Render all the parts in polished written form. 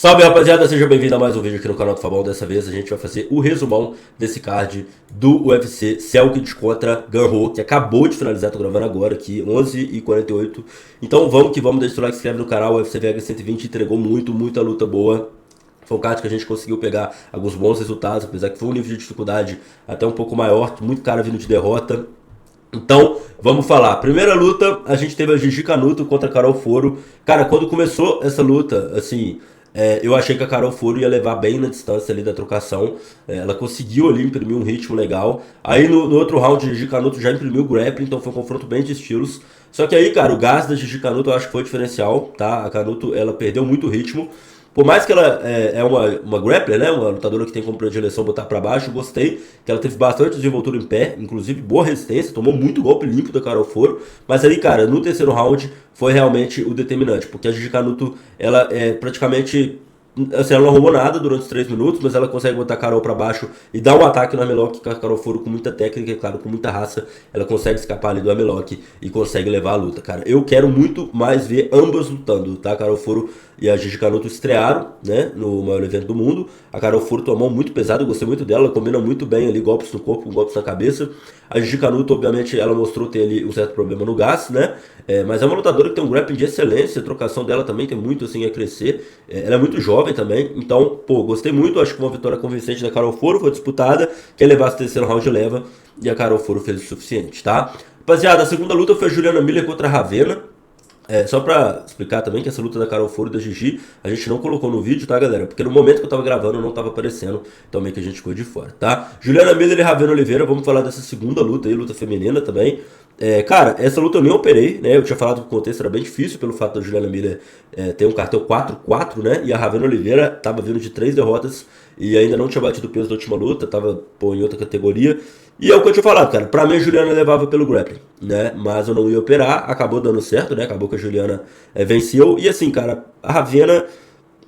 Salve rapaziada, seja bem-vindo a mais um vídeo aqui no canal do Fabão. Dessa vez a gente vai fazer o resumão desse card do UFC Selkic contra Gun-Ho, que acabou de finalizar, tô gravando agora aqui, 11h48. Então vamos que vamos, deixa o like, se inscreve no canal. O UFC Vegas 120 entregou muita luta boa. Foi um card que a gente conseguiu pegar alguns bons resultados, apesar que foi um nível de dificuldade até um pouco maior, muito cara vindo de derrota. Então, vamos falar. Primeira luta, a gente teve a Gigi Canuto contra a Carol Foro. Cara, quando começou essa luta, assim, eu achei que a Carol Foro ia levar bem na distância ali da trocação. Ela conseguiu ali imprimir um ritmo legal. Aí no outro round, a Gigi Canuto já imprimiu o grappling, então foi um confronto bem de estilos. Só que aí, cara, o gás da Gigi Canuto eu acho que foi diferencial, tá? A Canuto, ela perdeu muito ritmo. Por mais que ela é uma grappler, né? Uma lutadora que tem como predileção botar pra baixo, eu gostei que ela teve bastante desenvoltura em pé, inclusive boa resistência, tomou muito golpe limpo da Carol Foro. Mas aí, cara, no terceiro round foi realmente o determinante, porque a Gigi Canuto, ela é praticamente... Assim, ela não arrumou nada durante os 3 minutos, mas ela consegue botar a Carol pra baixo e dar um ataque no Armlock, que a Carol Foro com muita técnica e, claro, com muita raça, ela consegue escapar ali do Armlock e consegue levar a luta, cara. Eu quero muito mais ver ambas lutando, tá? A Carol Foro e a Gigi Canuto estrearam, né, no maior evento do mundo. A Carol Foro tomou muito pesado, eu gostei muito dela, ela combina muito bem ali, golpes no corpo, golpes na cabeça. A Gigi Canuto, obviamente, ela mostrou ter ali um certo problema no gás, né? Mas é uma lutadora que tem um grappling de excelência, a trocação dela também tem muito assim a crescer. Ela é muito jovem também, então, pô, gostei muito. Acho que uma vitória convincente da Carol Foro foi disputada. Quem levasse o terceiro round leva, e a Carol Foro fez o suficiente, tá? Rapaziada, a segunda luta foi a Juliana Miller contra a Ravena. Só pra explicar também que essa luta da Carol Foro e da Gigi a gente não colocou no vídeo, tá, galera? Porque no momento que eu tava gravando não tava aparecendo, então meio que a gente ficou de fora, tá? Juliana Miller e Ravena Oliveira, vamos falar dessa segunda luta aí, luta feminina também. Cara, essa luta eu nem operei, né? Eu tinha falado que o contexto era bem difícil pelo fato da Juliana Miller ter um cartel 4-4, né? E a Ravena Oliveira tava vindo de 3 derrotas e ainda não tinha batido o peso da última luta, tava pô, em outra categoria. E é o que eu tinha falado, cara. Pra mim a Juliana levava pelo grappling, né? Mas eu não ia operar, acabou dando certo, né? Acabou que a Juliana venceu. E assim, cara, a Ravena,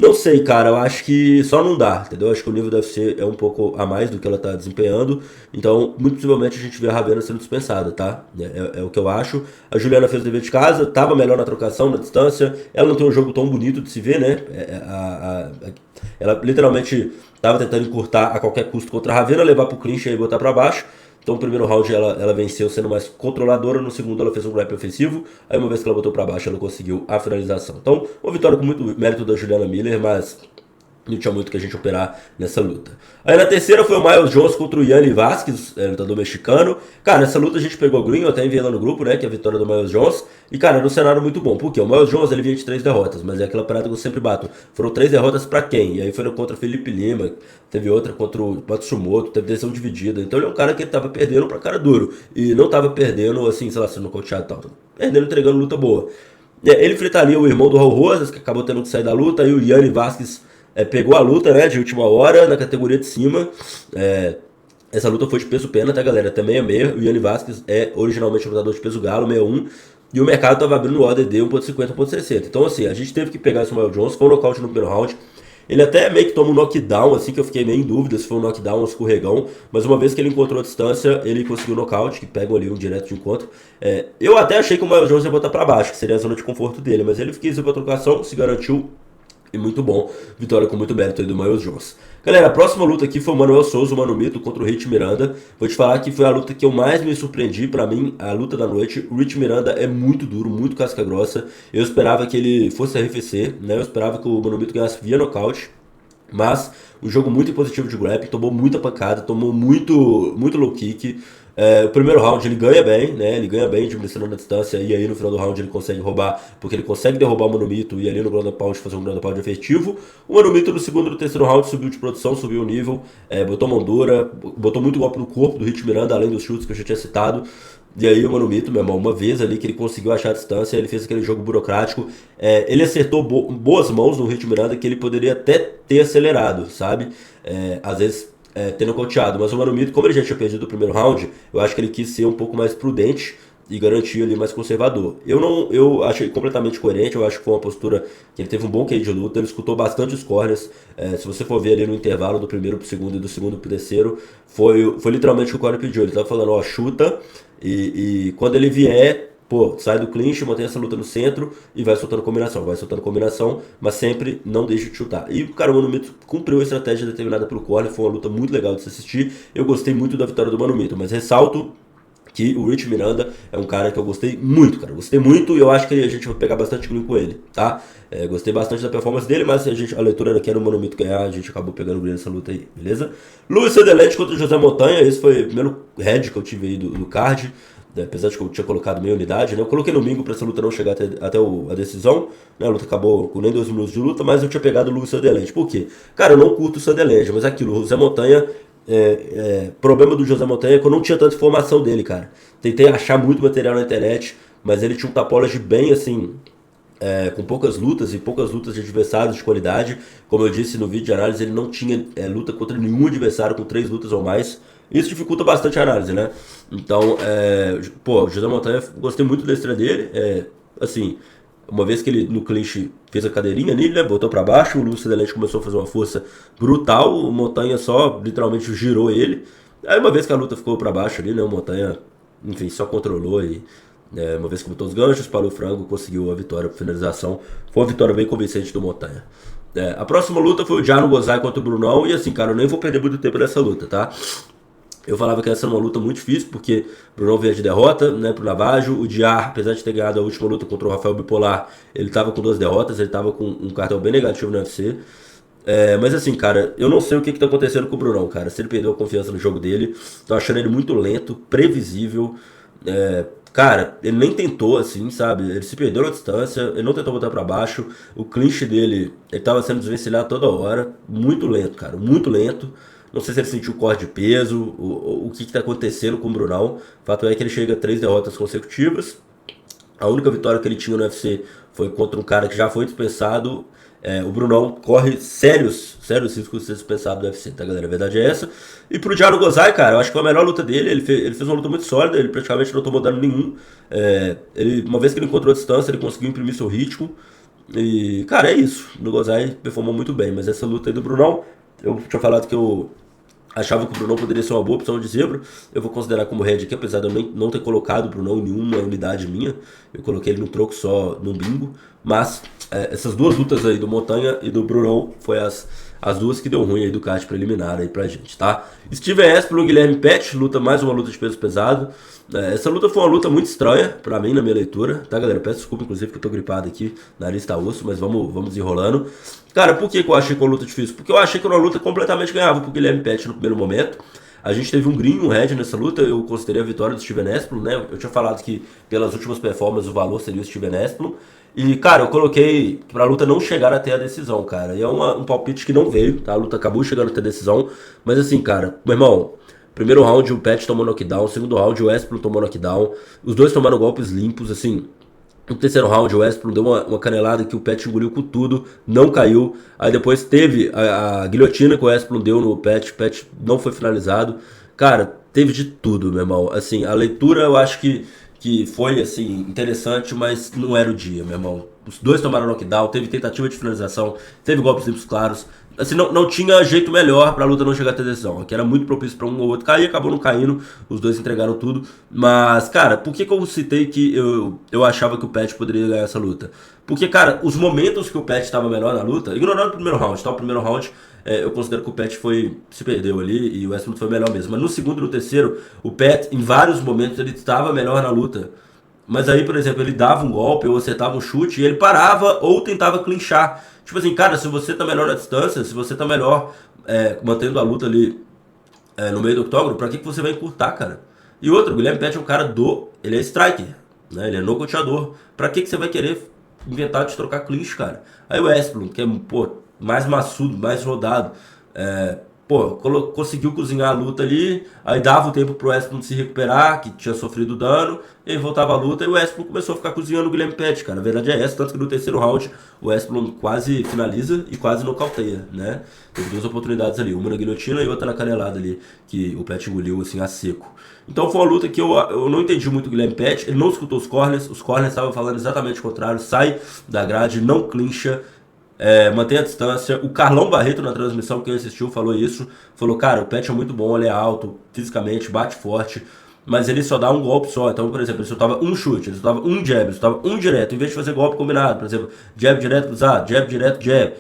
não sei, cara. Eu acho que só não dá, entendeu? Eu acho que o nível do UFC é um pouco a mais do que ela tá desempenhando. Então, muito possivelmente a gente vê a Ravena sendo dispensada, tá? É o que eu acho. A Juliana fez o dever de casa, tava melhor na trocação, na distância. Ela não tem um jogo tão bonito de se ver, né? Ela literalmente tava tentando encurtar a qualquer custo contra a Ravena, levar pro clinch e botar pra baixo. Então, no primeiro round ela venceu sendo mais controladora, no segundo ela fez um grappling ofensivo, aí uma vez que ela botou pra baixo ela conseguiu a finalização. Então, uma vitória com muito mérito da Juliana Miller, mas não tinha muito que a gente operar nessa luta. Aí na terceira foi o Miles Jones contra o Yanni Vasquez, lutador mexicano. Cara, nessa luta a gente pegou o Green, eu até enviei lá no grupo, né, que é a vitória do Miles Jones. E cara, era um cenário muito bom, porque o Miles Jones ele vinha de 3 derrotas, mas é aquela parada que eu sempre bato. Foram 3 derrotas pra quem? E aí foi contra Felipe Lima, teve outra contra o Matsumoto, teve decisão dividida. Então ele é um cara que ele tava perdendo pra cara duro. E não tava perdendo, assim, sei lá, sendo nocauteado e tal. Perdendo, entregando luta boa. Ele enfrentaria o irmão do Raul Rosas, que acabou tendo que sair da luta, aí o Yanni Vasquez pegou a luta, né, de última hora na categoria de cima. Essa luta foi de peso pena, tá, galera? Até 66. O Yanni Vasquez é originalmente lutador de peso galo, 61. E o mercado tava abrindo o ODD 1.50, 1.60. Então, assim, a gente teve que pegar esse Miles Jones. Foi um nocaute no primeiro round. Ele até meio que toma um knockdown, assim, que eu fiquei meio em dúvida se foi um knockdown ou um escorregão. Mas uma vez que ele encontrou a distância, ele conseguiu o nocaute, que pega ali um direto de encontro. Eu até achei que o Miles Jones ia botar pra baixo, que seria a zona de conforto dele. Mas ele quis ir pra trocação, se garantiu. E muito bom, vitória com muito mérito aí do Miles Jones. Galera, a próxima luta aqui foi o Manuel Souza, o Mano Mito, contra o Rich Miranda. Vou te falar que foi a luta que eu mais me surpreendi, pra mim, a luta da noite. O Rich Miranda é muito duro, muito casca grossa. Eu esperava que ele fosse arrefecer, né? Eu esperava que o Mano Mito ganhasse via nocaute. Mas um jogo muito impositivo de grappling, tomou muita pancada, tomou muito low kick. O primeiro round ele ganha bem, né? Ele ganha bem administrando a distância e aí no final do round ele consegue roubar, porque ele consegue derrubar o Mano Mito e ali no ground and pound fazer um ground and pound efetivo. O Mano Mito no segundo e no terceiro round subiu de produção, subiu o nível, botou mão dura, botou muito golpe no corpo do Rich Miranda, além dos chutes que eu já tinha citado. E aí o Mano Mito, meu irmão, uma vez ali que ele conseguiu achar a distância, ele fez aquele jogo burocrático. Ele acertou boas mãos no Rich Miranda que ele poderia até ter acelerado, sabe? Às vezes tendo nocauteado, mas o Mano Mito, como ele já tinha perdido o primeiro round, eu acho que ele quis ser um pouco mais prudente e garantir ali mais conservador. Eu achei completamente coerente, eu acho que foi uma postura que ele teve um bom QI de luta, ele escutou bastante os corners. Se você for ver ali no intervalo do primeiro pro segundo e do segundo pro terceiro, foi literalmente o que o corner pediu, ele tava falando, ó, chuta e quando ele vier, pô, sai do clinch, mantém essa luta no centro e vai soltando combinação, mas sempre não deixa de chutar. E, cara, o Mano Mito cumpriu a estratégia determinada pelo corner, foi uma luta muito legal de se assistir. Eu gostei muito da vitória do Mano Mito, mas ressalto que o Rich Miranda é um cara que eu gostei muito, cara. Gostei muito e eu acho que a gente vai pegar bastante green com ele, tá? Gostei bastante da performance dele, mas a leitura era que era o Mano Mito ganhar, a gente acabou pegando green nessa luta aí, beleza? Luiz Cedelete contra o José Montanha, esse foi o primeiro head que eu tive aí do card. Apesar de que eu tinha colocado meia unidade, né? Eu coloquei no bingo pra essa luta não chegar até a decisão, né? A luta acabou com nem 2 minutos de luta, mas eu tinha pegado o Luiz Sanderland. Por quê? Cara, eu não curto o Sanderland, mas aquilo, o José Montanha, problema do José Montanha é que eu não tinha tanta informação dele, cara. Tentei achar muito material na internet, mas ele tinha um tapology bem, assim, com poucas lutas de adversários de qualidade. Como eu disse no vídeo de análise, ele não tinha luta contra nenhum adversário com 3 lutas ou mais. Isso dificulta bastante a análise, né? Então, o José Montanha, gostei muito da estreia dele. Assim, uma vez que ele no clinch fez a cadeirinha ali, né? Botou pra baixo, o Lúcio Delente começou a fazer uma força brutal, o Montanha só literalmente girou ele. Aí uma vez que a luta ficou pra baixo ali, né? O Montanha, enfim, só controlou e uma vez que botou os ganchos, parou o frango, conseguiu a vitória por finalização. Foi uma vitória bem convincente do Montanha. A próxima luta foi o Jano Gozai contra o Brunão. E assim, cara, eu nem vou perder muito tempo nessa luta, tá? Eu falava que essa era uma luta muito difícil, porque o Brunão veio de derrota, né, pro Navajo. O Diar, apesar de ter ganhado a última luta contra o Rafael Bipolar, ele tava com 2 derrotas, ele tava com um cartel bem negativo no UFC. Mas assim, cara, eu não sei o que tá acontecendo com o Brunão, cara. Se ele perdeu a confiança no jogo dele, tô achando ele muito lento, previsível. Cara, ele nem tentou, assim, sabe? Ele se perdeu na distância, ele não tentou botar pra baixo. O clinch dele, ele tava sendo desvencilhado toda hora. Muito lento, cara, muito lento. Não sei se ele sentiu corte de peso, o que tá acontecendo com o Brunão. O fato é que ele chega a 3 derrotas consecutivas. A única vitória que ele tinha no UFC foi contra um cara que já foi dispensado. O Brunão corre sérios riscos de ser dispensado do UFC, tá, galera? A verdade é essa. E pro Diário Gozai, cara, eu acho que foi a melhor luta dele. Ele fez uma luta muito sólida, ele praticamente não tomou dano nenhum. Uma vez que ele encontrou a distância, ele conseguiu imprimir seu ritmo. E, cara, é isso. O Gozai performou muito bem, mas essa luta aí do Brunão, eu tinha falado que eu achava que o Brunão poderia ser uma boa opção de zebra. Eu vou considerar como head aqui, apesar de eu não ter colocado o Brunão em nenhuma unidade minha. Eu coloquei ele no troco só no bingo. Mas essas 2 lutas aí do Montanha e do Brunão foi as 2 que deu ruim aí do card preliminar aí pra gente, tá? Steven Espino, Guilherme Pet, mais uma luta de peso pesado. Essa luta foi uma luta muito estranha pra mim na minha leitura, tá, galera? Peço desculpa, inclusive, que eu tô gripado aqui, nariz tá osso, mas vamos desenrolando. Cara, por que eu achei que uma luta difícil? Porque eu achei que era uma luta completamente ganhável pro Guilherme Pet no primeiro momento. A gente teve um green, um red nessa luta, eu considerei a vitória do Steven Espino, né? Eu tinha falado que pelas últimas performances o valor seria o Steven Espino. E, cara, eu coloquei pra luta não chegar até a decisão, cara. E é um palpite que não veio, tá? A luta acabou chegando até a decisão. Mas assim, cara, meu irmão, primeiro round o Pet tomou knockdown, segundo round o Espino tomou knockdown. Os dois tomaram golpes limpos, assim. No terceiro round o Espino deu uma canelada que o Pet engoliu com tudo, não caiu. Aí depois teve a guilhotina que o Espino deu no Pet, o Pet não foi finalizado. Cara, teve de tudo, meu irmão. Assim, a leitura eu acho que foi, assim, interessante, mas não era o dia, meu irmão. Os dois tomaram knockdown, teve tentativa de finalização, teve golpes limpos claros. Assim, não tinha jeito melhor pra luta não chegar até a decisão. Que era muito propício pra um ou outro cair, acabou não caindo. Os dois entregaram tudo. Mas, cara, por que eu citei que eu achava que o Pet poderia ganhar essa luta? Porque, cara, os momentos que o Pet estava melhor na luta, ignorando o primeiro round, tá? O primeiro round eu considero que o Pet se perdeu ali e o Westbrook foi melhor mesmo. Mas no segundo e no terceiro, o Pet, em vários momentos, ele estava melhor na luta. Mas aí, por exemplo, ele dava um golpe ou acertava um chute e ele parava ou tentava clinchar. Tipo assim, cara, se você tá melhor na distância, se você tá melhor mantendo a luta ali no meio do octógono, pra que você vai encurtar, cara? E outro, o Guilherme Pet é um cara ele é striker, né? Ele é nocauteador. Pra que você vai querer inventar de trocar clinch, cara? Aí o Westbrook, que é, mais maçudo, mais rodado, conseguiu cozinhar a luta ali, aí dava o tempo pro Westbrook se recuperar, que tinha sofrido dano, e aí voltava a luta e o Westbrook começou a ficar cozinhando o Guilherme Pet, cara. A verdade é essa, tanto que no terceiro round o Westbrook quase finaliza e quase nocauteia, né? Teve 2 oportunidades ali, uma na guilhotina e outra na canelada ali, que o Pet engoliu assim a seco. Então foi uma luta que eu não entendi muito o Guilherme Pet, ele não escutou os corners estavam falando exatamente o contrário, sai da grade, não clincha, mantém a distância. O Carlão Barreto na transmissão, quem assistiu, falou isso. Falou, cara, o Pet é muito bom, ele é alto, fisicamente, bate forte. mas ele só dá um golpe só. Então, por exemplo, ele soltava um chute, ele soltava um jab, ele soltava um direto, em vez de fazer golpe combinado, por exemplo, jab direto cruzado, jab direto, jab.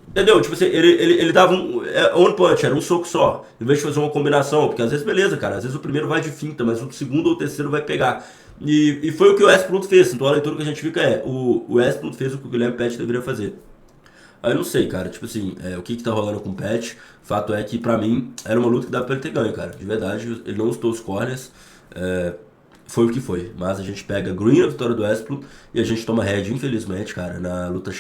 Entendeu? Tipo assim, ele dava one punch, era um soco só, em vez de fazer uma combinação, porque às vezes, beleza, cara, às vezes o primeiro vai de finta, mas o segundo ou o terceiro vai pegar. E foi o que o Westbrook fez, então a leitura que a gente fica o Westbrook fez o que o Guilherme Pett deveria fazer. Aí eu não sei, cara, tipo assim, o que tá rolando com o Pet. Fato é que, pra mim, era uma luta que dava pra ele ter ganho, cara. De verdade, ele não estou os corners. Foi o que foi. Mas a gente pega Green, a vitória do Westbrook, e a gente toma head, infelizmente, cara, na luta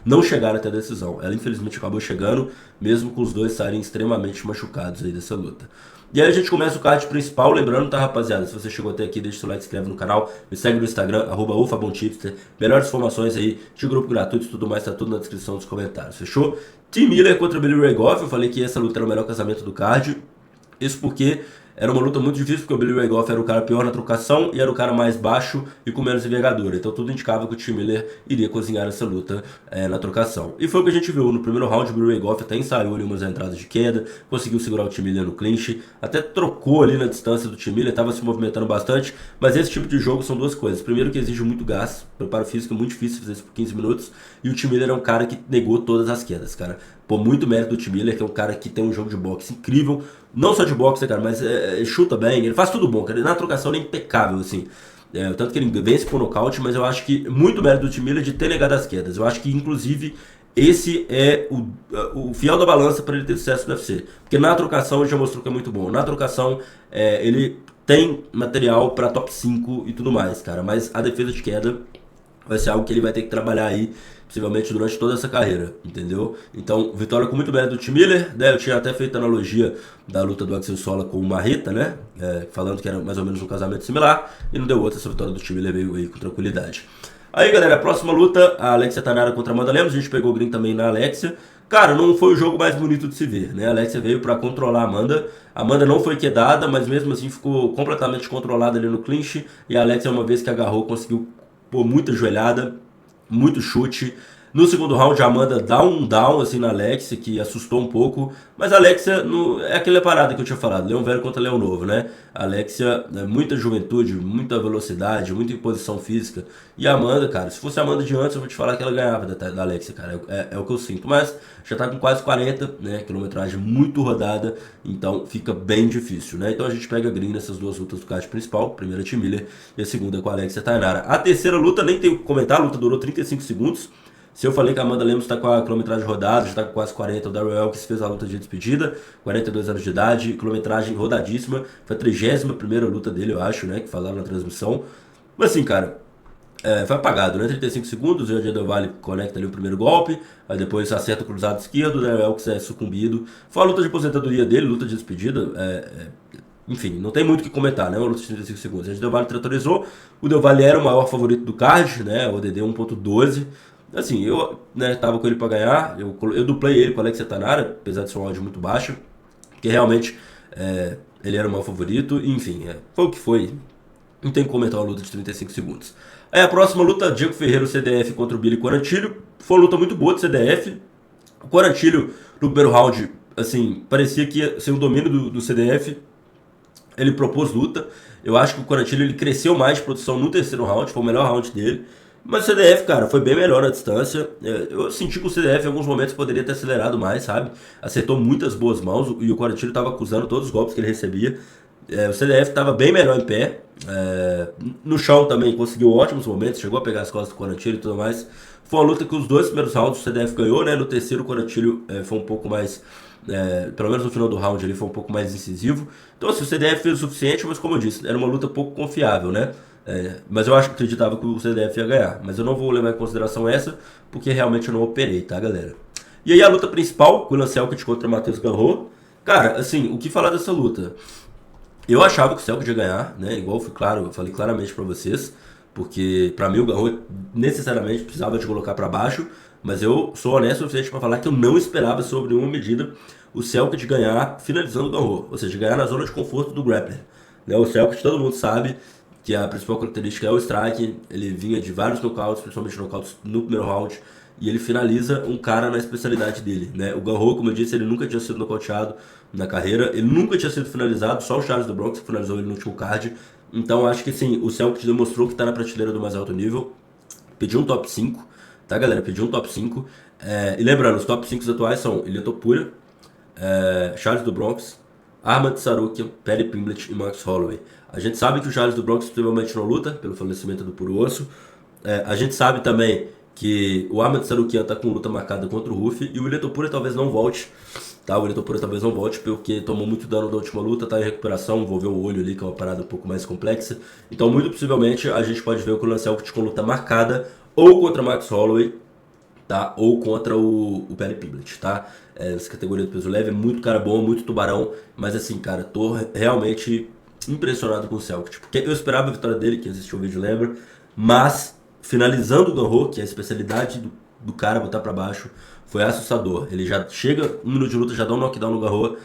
não chegar até a decisão. Ela, infelizmente, acabou chegando, mesmo com os dois saírem extremamente machucados aí dessa luta. E aí a gente começa o card principal, lembrando, tá, rapaziada? Se você chegou até aqui, deixa o seu like, se inscreve no canal, me segue no Instagram, @ofabonchipster. Melhores informações aí de grupo gratuito e tudo mais, tá tudo na descrição dos comentários, fechou? Tim Miller contra Billy Ray Goff, eu falei que essa luta era o melhor casamento do card. Isso porque era uma luta muito difícil, porque o Billy Ray Goff era o cara pior na trocação e era o cara mais baixo e com menos envergadura. Então tudo indicava que o Tim Miller iria cozinhar essa luta na trocação. E foi o que a gente viu. No primeiro round, o Billy Ray Goff até ensaiou ali umas entradas de queda, conseguiu segurar o Tim Miller no clinch, até trocou ali na distância do Tim Miller, estava se movimentando bastante. Mas esse tipo de jogo são duas coisas. Primeiro, que exige muito gás, preparo físico é muito difícil fazer isso por 15 minutos. E o Tim Miller é um cara que negou todas as quedas, cara. Pô, muito mérito do Tim Miller, que é um cara que tem um jogo de boxe incrível. Não só de boxe, cara, mas chuta bem, ele faz tudo bom, cara. Na trocação ele é impecável, assim. Tanto que ele vence por nocaute, mas eu acho que muito mérito do Tim Miller de ter negado as quedas. Eu acho que, inclusive, esse é o fiel da balança para ele ter sucesso no UFC. Porque na trocação ele já mostrou que é muito bom. Na trocação ele tem material para top 5 e tudo mais, cara. Mas a defesa de queda vai ser algo que ele vai ter que trabalhar aí, possivelmente durante toda essa carreira, entendeu? Então, vitória com muito mérito do Tim Miller, né? Eu tinha até feito a analogia da luta do Axel Sola com o Marreta, né? Falando que era mais ou menos um casamento similar, e não deu outra, essa vitória do Tim Miller veio aí com tranquilidade. Aí, galera, a próxima luta, a Alexia Tanara contra a Amanda Lemos, a gente pegou o green também na Alexia. Cara, não foi o jogo mais bonito de se ver, né? A Alexia veio pra controlar a Amanda. A Amanda não foi quedada, mas mesmo assim ficou completamente controlada ali no clinch. E a Alexia, uma vez que agarrou, conseguiu pôr muita joelhada, muito chute. No segundo round, a Amanda dá um down assim na Alexia, que assustou um pouco. Mas a Alexia é aquela parada que eu tinha falado, Leão Velho contra Leão Novo, né? A Alexia, muita juventude, muita velocidade, muita imposição física. E a Amanda, cara, se fosse a Amanda de antes, eu vou te falar que ela ganhava da Alexia, cara. É o que eu sinto. Mas já tá com quase 40, né? Quilometragem muito rodada, então fica bem difícil, né? Então a gente pega green nessas duas lutas do card principal. A primeira é Tim Miller e a segunda é com a Alexia Tainara. A terceira luta, nem tenho o que comentar, a luta durou 35 segundos. Se eu falei que a Amanda Lemos está com a quilometragem rodada, já está com quase 40, o Darrell Elkins fez a luta de despedida, 42 anos de idade, quilometragem rodadíssima, foi a 31ª luta dele, eu acho, né, que falaram na transmissão. Mas assim, cara, foi apagado, né, 35 segundos, o Del Valle conecta ali o primeiro golpe, aí depois acerta o cruzado esquerdo, o Darrell Elkins é sucumbido. Foi a luta de aposentadoria dele, luta de despedida, enfim, não tem muito o que comentar, né? Uma luta de 35 segundos. A gente Del Valle tratorizou, o Del Valle era o maior favorito do card, né, o ODD 1.12. Assim, eu tava com ele pra ganhar, eu duplei ele com o Alexia Tanara, apesar de ser um áudio muito baixo, porque realmente ele era o meu favorito, enfim, foi o que foi, não tem como comentar uma luta de 35 segundos. Aí a próxima luta, Diego Ferreira, CDF contra o Billy Quarantilho, foi uma luta muito boa de CDF, o Quarantilho no primeiro round, assim, parecia que ia ser um domínio do CDF, ele propôs luta, eu acho que o Quarantilho ele cresceu mais de produção no terceiro round, foi o melhor round dele. Mas o CDF, cara, foi bem melhor na distância. Eu senti que o CDF em alguns momentos poderia ter acelerado mais, sabe? Acertou muitas boas mãos e o Quarantilho estava acusando todos os golpes que ele recebia. O CDF estava bem melhor em pé. No chão também conseguiu ótimos momentos, chegou a pegar as costas do Quarantilho e tudo mais. Foi uma luta que os dois primeiros rounds o CDF ganhou, né? No terceiro o Quarantilho foi um pouco mais... pelo menos no final do round ele foi um pouco mais incisivo. Então assim, o CDF fez o suficiente, mas como eu disse, era uma luta pouco confiável, né? Mas eu acreditava que o CDF ia ganhar. Mas eu não vou levar em consideração essa, porque realmente eu não operei, tá, galera? E aí a luta principal, William Selkit contra Matheus Gamrot. Cara, assim, o que falar dessa luta? Eu achava que o Selkit ia ganhar, né? Igual eu falei claramente pra vocês. Porque pra mim o Gamrot necessariamente precisava de colocar pra baixo. Mas eu sou honesto o suficiente pra falar que eu não esperava sobre uma medida o Selkit ganhar finalizando o Gamrot. Ou seja, ganhar na zona de conforto do grappler. Né? O Selkit, todo mundo sabe que a principal característica é o strike, ele vinha de vários knockouts, principalmente knockouts no primeiro round, e ele finaliza um cara na especialidade dele, né? O Ganrot, como eu disse, ele nunca tinha sido nocauteado na carreira, ele nunca tinha sido finalizado, só o Charles do Bronx que finalizou ele no último card. Então acho que sim, o Celtics demonstrou que tá na prateleira do mais alto nível, pediu um top 5, tá galera? Pediu um top 5. E lembrando, os top 5 atuais são Ilia Topuria, Charles do Bronx, Armand Tsarukyan, Paddy Pimblett e Max Holloway. A gente sabe que o Charles do Bronx possivelmente não luta pelo falecimento do puro osso. A gente sabe também que o Armand Tsarukyan tá com luta marcada contra o Ruff e o Ilia Topuria talvez não volte. Tá, o Ilia Topuria talvez não volte porque tomou muito dano da última luta, tá em recuperação, envolveu o olho ali, que é uma parada um pouco mais complexa. Então, muito possivelmente, a gente pode ver o Kulan Celkic com luta marcada ou contra Max Holloway, tá? Ou contra o Paddy Pimblett, tá? Essa categoria do peso leve é muito cara bom, muito tubarão, mas assim, cara, tô realmente impressionado com o Celkic, porque eu esperava a vitória dele, quem assistiu o vídeo lembra, mas finalizando o Ganrot, que é a especialidade do cara botar pra baixo, foi assustador. Ele já chega, 1 minuto de luta, já dá um knockdown no Ganrot,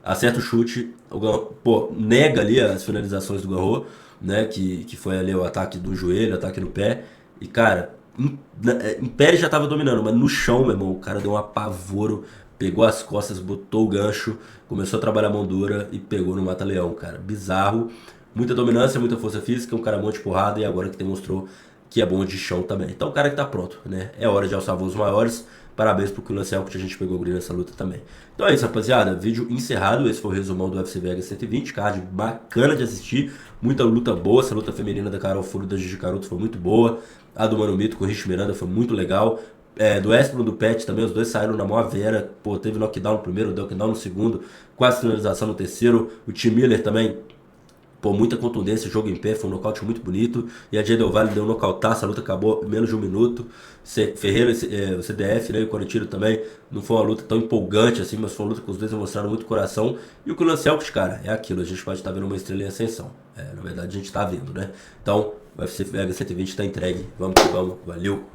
acerta o chute, o Ganrot, nega ali as finalizações do Ganrot, né, que foi ali o ataque do joelho, o ataque no pé, e cara, em pé ele já tava dominando, mas no chão, meu irmão, o cara deu um apavoro, pegou as costas, botou o gancho, começou a trabalhar a mão dura e pegou no mata-leão, cara. Bizarro. Muita dominância, muita força física, um cara bom de porrada e agora que demonstrou que é bom de chão também. Então o cara que tá pronto, né? É hora de alçar voos maiores. Parabéns pro Kulan Celkic, a gente pegou o green nessa luta também. Então é isso, rapaziada. Vídeo encerrado. Esse foi o resumão do UFC Vegas 120. Card bacana de assistir. Muita luta boa. Essa luta feminina da Carol Furo da Gigi Caruto foi muito boa. A do Mano Mito com o Rich Miranda foi muito legal. Do Espino do Pet também, os dois saíram na mão à vera. Pô, teve knockdown no primeiro, knockdown no segundo, quase finalização no terceiro. O Tim Miller também, pô, muita contundência, jogo em pé, foi um nocaute muito bonito. E a Jay Del Valle deu um nocautaço, a luta acabou em menos de 1 minuto. Ferreira, o CDF, né, e o Corinthians também, não foi uma luta tão empolgante assim, mas foi uma luta que os dois mostraram muito coração. E o Kulan Celkic, cara, é aquilo, a gente pode estar vendo uma estrela em ascensão. Na verdade a gente tá vendo, né? Então, o UFC Vegas 120 tá entregue, vamos que vamos, valeu!